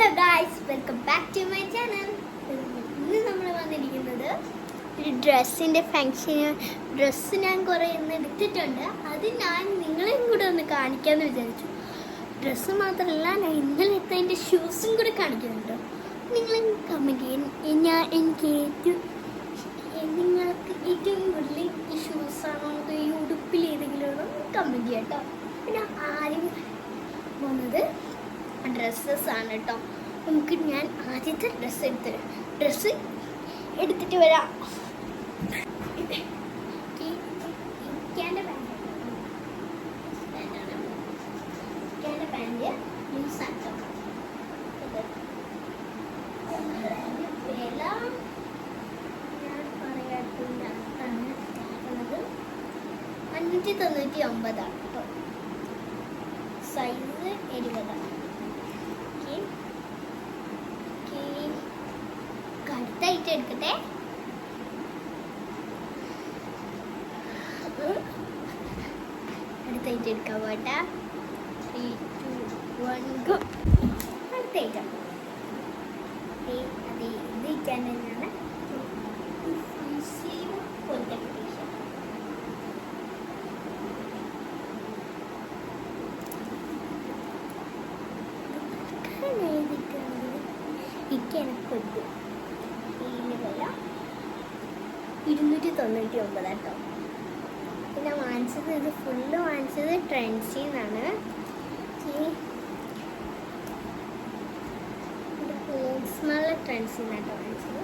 Hello guys, welcome back to my channel. ഇന്ന് നമ്മൾ വന്നിരിക്കുന്നത് ഒരു ഡ്രസ്സിൻ്റെ ഫങ്ഷന്. ഡ്രസ്സ് ഞാൻ കുറേ ഇന്ന് എടുത്തിട്ടുണ്ട്. അത് ഞാൻ നിങ്ങളെയും കൂടെ ഒന്ന് കാണിക്കാമെന്ന് വിചാരിച്ചു. ഡ്രസ്സ് മാത്രമല്ല, ഞാൻ ഇന്നലെ എടുത്തതിൻ്റെ ഷൂസും കൂടെ കാണിക്കുന്നുണ്ട്. നിങ്ങൾ കമൻറ്റ് ചെയ്യാൻ. നിങ്ങൾക്ക് ഏറ്റവും കൂടുതൽ ഈ ഷൂസാണോ അതോ ഈ ഉടുപ്പിൽ ഏതെങ്കിലും കമൻറ്റ് ചെയ്യാം കേട്ടോ. പിന്നെ ആദ്യം പോകുന്നത് ഡ്രസ്സസ് ആണ് കേട്ടോ. നമുക്ക് ഞാൻ ആദ്യത്തെ ഡ്രസ്സ് എടുത്തിട്ട് വരാം. പാൻറ് ന്യൂസ് ആട്ടോ. വില ഞാൻ പറയാത്തുള്ളത് 599 കേട്ടോ. സൈസ് 70. കടുത്തായിട്ട് എടുക്കട്ടെ. അടുത്തായിട്ട് എടുക്കാൻ പോട്ടെ. 3, 2, 1 ഗോ. അടുത്തായിട്ട് അതെ ഇത് ഇരിക്കാൻ തന്നെയാണ്. എനിക്കൊരു ഇതിൻ്റെ വില 299 കേട്ടോ. പിന്നെ വാങ്ങിച്ചത് ഇത് ഫുള്ള് വാങ്ങിച്ചത് ട്രെൻഡ്സിൽ നിന്നാണ്. ഇത് സ്മോൾ ട്രെൻഡ്സിൽ നിന്നാട്ടോ വാങ്ങിച്ചത്.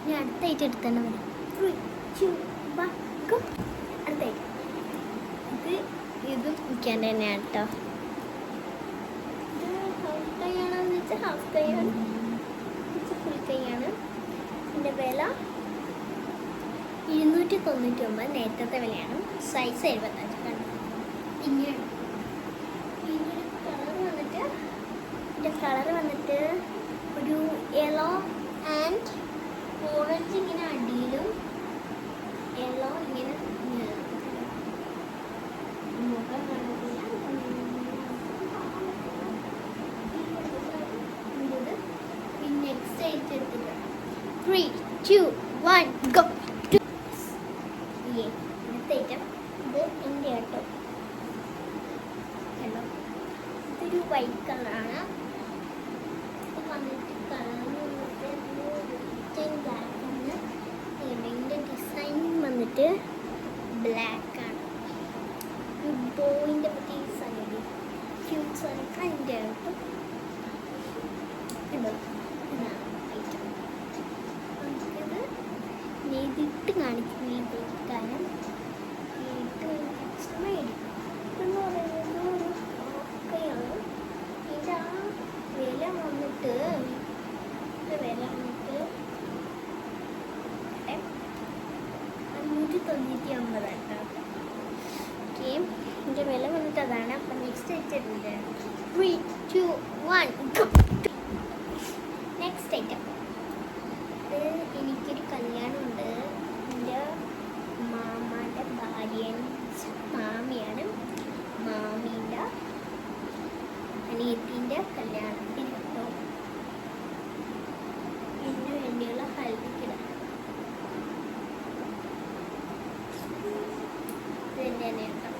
ഞാൻ അടുത്തായിട്ട് എടുത്തന്നെ വരാം. 3, 2, 1 ഗോ. അടുത്തായിട്ട് ഇതും ഇരിക്കാൻ തന്നെയാണ് കേട്ടോ. ഇത് ഹാഫ് കൈ ആണെന്ന് വെച്ചാൽ ഹാഫ് കൈയാണ്, ഫുൾ കൈയാണ്. ഇതിൻ്റെ വില 299, നേരത്തെ വിലയാണ്. സൈസ് 75 കണ്ടു. ഇങ്ങനെയാണ് ഇതിൻ്റെ കളർ വന്നിട്ട് ഒരു യെല്ലോ ആൻഡ് ഓറഞ്ച്, ഇങ്ങനെ അടിയിലും യെല്ലോ ഇങ്ങനെ നെക്സ്റ്റ് ആയിട്ട് എടുത്തിട്ട് 3, 2, 1 ഗോ. അടുത്തൈറ്റം ഇത് എൻ്റെ കേട്ടോ. ഹലോ, ഇതൊരു വൈറ്റ് കളറാണ്. വന്നിട്ട് ഇതിൻ്റെ ഡിസൈൻ വന്നിട്ട് ബ്ലാക്ക് ആണ്. ബോയിൻ്റെ പറ്റി സാധനം ഫ്യൂട്ട്സൊക്കെ അതിൻ്റെ ആയിട്ടും നെയ്തിട്ട് കാണിക്കുന്നില്ല. കാരണം ഇതെന്ന് പറയുന്നത് ഒരു ഓക്കെയാണ്. ഇതിൻ്റെ ആ വില വന്നിട്ട് 599 കേട്ടോ. ഓക്കെ, ഇതിൻ്റെ വില വന്നിട്ട് അതാണ്. അപ്പം next item 3, 2, 1 go. Next item എനിക്കൊരു കല്യാണമുണ്ട്. എൻ്റെ മാമാൻ്റെ മാമിയാണ്. മാമീൻ്റെ അനിയത്തിൻ്റെ കല്യാണത്തിന് കേട്ടോ. ഇതിന് വേണ്ടിയുള്ള ഹൽദിക്കിടാം. ഇത് തന്നെയാണ് കേട്ടോ.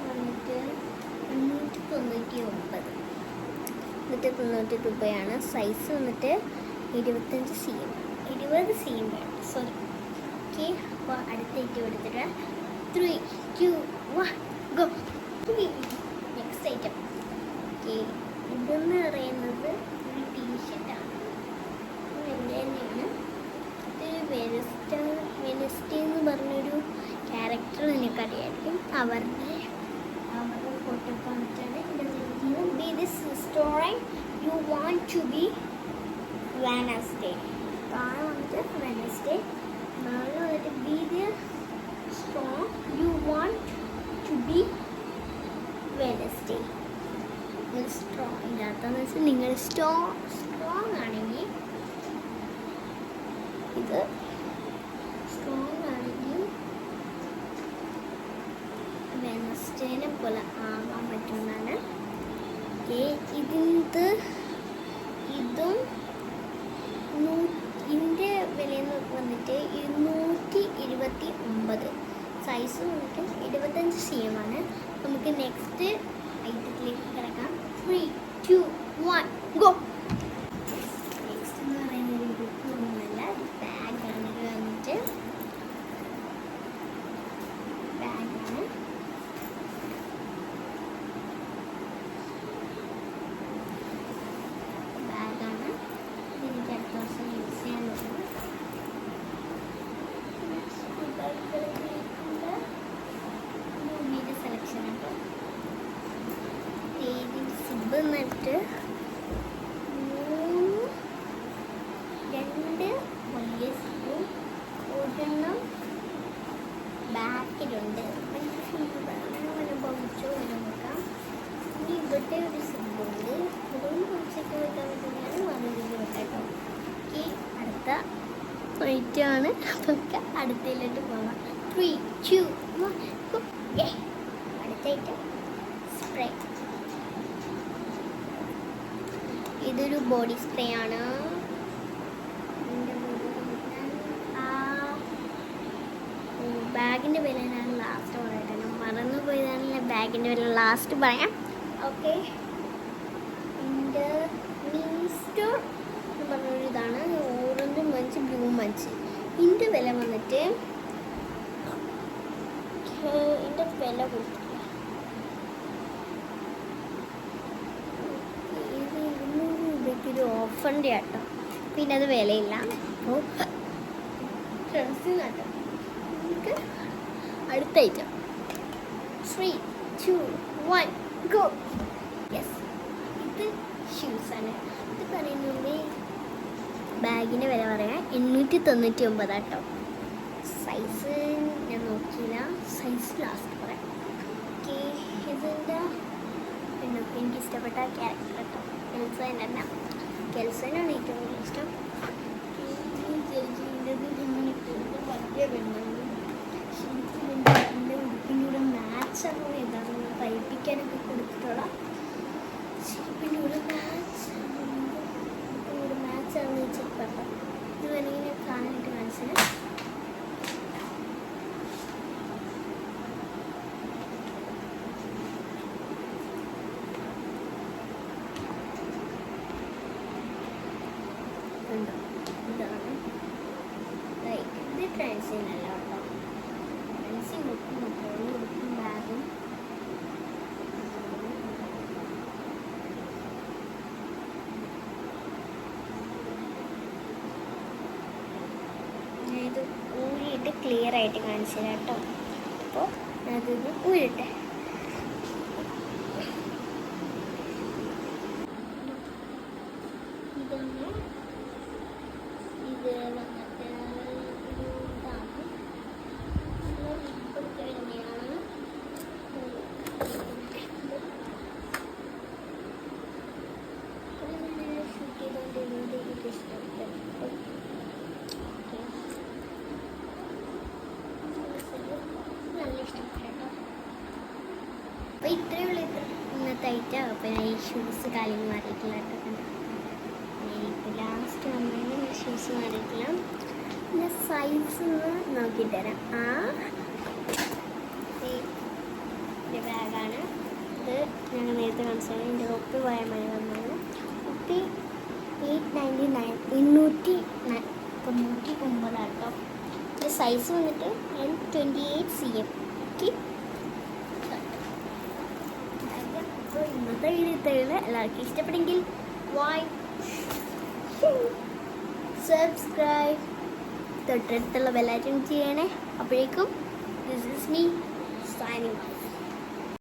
വന്നിട്ട് 599 രൂപയാണ്. സൈസ് വന്നിട്ട് 20 cm വേണം. സോറി. ഓക്കെ, അപ്പോൾ അടുത്ത ഐറ്റം എടുത്തിട്ട് 3, 2, 1 ഗോ. Next item. ഓക്കെ, ഇതെന്ന് പറയുന്നത് ഒരു ടീഷർട്ടാണ്. എൻ്റെ തന്നെയാണ്. ഇതൊരു വെനസ്ഡേ എന്ന് പറഞ്ഞൊരു ക്യാരക്ടർ നിങ്ങൾക്ക് അറിയായിരിക്കും. അവരുടെ ഫോട്ടോ കാണിച്ചാണ് be this restaurant you want to be Wednesday. നാളെ വന്നിട്ട് Wednesday. നാളെ വന്നിട്ട് be the strong you want to be Wednesday. Strong ഇല്ലാത്തതെന്ന് വെച്ചാൽ നിങ്ങൾ സ്ട്രോങ് ആണെങ്കിൽ ഇത് സ്ട്രോങ് ആണെങ്കിൽ വെനസ്ഡേനെ പോലെ ആകാൻ പറ്റുന്നതാണ്. ഇതിൻ്റെ ഇതും ഇതിൻ്റെ വിലയെന്ന് വന്നിട്ട് 229. സൈസ് വന്നിട്ട് 25 cm ആണ്. നമുക്ക് നെക്സ്റ്റ് ഐറ്റത്തിലേക്ക് കിടക്കാം. 3, 2, 1 ഗോ. നെക്സ്റ്റ് എന്ന് പറയുന്നത് ബുക്കൊന്നുമല്ല, ബാഗാണ്. ഇത് വന്നിട്ട് ബാഗാണ്. എനിക്ക് അടുത്ത ദിവസം യൂസ് ചെയ്യാൻ പറ്റുന്നത് മൂവിയുടെ സെലക്ഷൻ കേട്ടോ. സിബ് എന്നിട്ട് 2 വലിയ സിബും ഒരെണ്ണം ബാക്കിലുണ്ട്. അനുഭവിച്ചോ നോക്കാം. ഇനി ഇവിടെ ഒരു സിബുണ്ട്, ഇതൊന്നും കുറച്ചൊക്കെ വെക്കാൻ പറ്റുന്നതാണ്. വന്നതിൽ വെട്ടോ. ഈ അടുത്ത ഐറ്റമാണ്. അതൊക്കെ അടുത്തതിലോട്ട് പോകാം. 3, 2, 1 go. അടുത്ത ഐറ്റം സ്പ്രേ. ഇതൊരു ബോഡി സ്പ്രേ ആണ്. ബാഗിൻ്റെ വില ഞാൻ ലാസ്റ്റ് പറയട്ടെ. ഞാൻ മറന്നു പോയതാണല്ല ബാഗിൻ്റെ വില ലാസ്റ്റ് പറയാം. ഓക്കെ, എൻ്റെ മീസ്റ്റർ എന്ന് പറഞ്ഞൊരു ഇതാണ്. Orange Munch, blue Munch. ഇതിൻ്റെ വില വന്നിട്ട് ഇതിൻ്റെ വില കൊടുത്തില്ല. ഇത് 200 രൂപയ്ക്കൊരു ഓഫറിൻ്റെ ആട്ടോ. പിന്നെ അത് വിലയില്ല. അപ്പോൾ ഫ്രണ്ട്സിനാട്ടോ. നമുക്ക് അടുത്ത ഐറ്റം 3, 2, 1 ഗോ. യെസ്, ഇത് ഷൂസാണ്. ഇത് പറയുന്നത് ബാഗിൻ്റെ വില പറയാം 899 കേട്ടോ. സൈസ് ഞാൻ നോക്കിയില്ല, സൈസ് ലാസ്റ്റ് പറയാം. ഓക്കെ, ഇതിൻ്റെ എനിക്ക് ഇഷ്ടപ്പെട്ട ക്യാരക്ടർ കേട്ടോ കെൽസൺ തന്നെ. കെൽസനാണ് ഏറ്റവും കൂടുതൽ ഇഷ്ടം. വലിയ പെണ്ണാണ്. എൻ്റെ ഉടുപ്പിനൂടെ മാച്ചാണ്. ഇതാണ് തയ്പ്പിക്കാനൊക്കെ കൊടുത്തിട്ടുള്ള ചെരുപ്പിനൂടെ മാച്ചാണ് ഈ ചെരുപ്പട്ടോ. ഇത് വേണമെങ്കിൽ കാണാനായിട്ട് കാണിച്ചത്. ഇതാണ് ഇത് ട്രാൻസിനല്ല കേട്ടോ. ട്രാൻസിൻ ബുക്കും ബുക്കും ബാഗും ഇത് ഊരിയിട്ട് ക്ലിയർ ആയിട്ട് കാണിച്ചു തരാം കേട്ടോ. അപ്പോൾ അതൊന്ന് ഊരിട്ടെ. ഇതൊന്ന് ഇത് വന്നിട്ട് ഒരു ഇതാണ്. ഇപ്പോഴത്തെ തന്നെയാണ്. ഷൂട്ട് ചെയ്തുകൊണ്ട് എനിക്ക് ഇഷ്ടപ്പെട്ടു. നല്ല ഇഷ്ടപ്പെട്ടു. അപ്പോൾ ഇത്രയേ ഉള്ളൂ ഇന്നത്തെ ഐറ്റം. അപ്പോൾ ഞാൻ ഈ ഷൂസ് കാലിൽ മാറിയിട്ടില്ല കേട്ടോ. ഇപ്പോൾ ലാസ്റ്റ് വന്നതിന് ഷൂസ് മാറിയിട്ടില്ല. പിന്നെ സൈസ് നോക്കിയിട്ട് തരാം. ഈ ബാഗാണ്. ഇത് ഞങ്ങൾ നേരത്തെ കാണിച്ചത്. എൻ്റെ ഒപ്പി പോയ മഴ വന്നത് ഒപ്പി 899 899 കേട്ടോ. ഇതിൻ്റെ സൈസ് വന്നിട്ട് 28 cm. അപ്പോൾ ഇന്നത്തെ വീഡിയോ എല്ലാവർക്കും ഇഷ്ടപ്പെട്ടെങ്കിൽ സബ്സ്ക്രൈബ്, തൊട്ടടുത്തുള്ള ബെൽ ഐക്കൺ ചെയ്യണേ. അപ്പോഴേക്കും this is me signing off.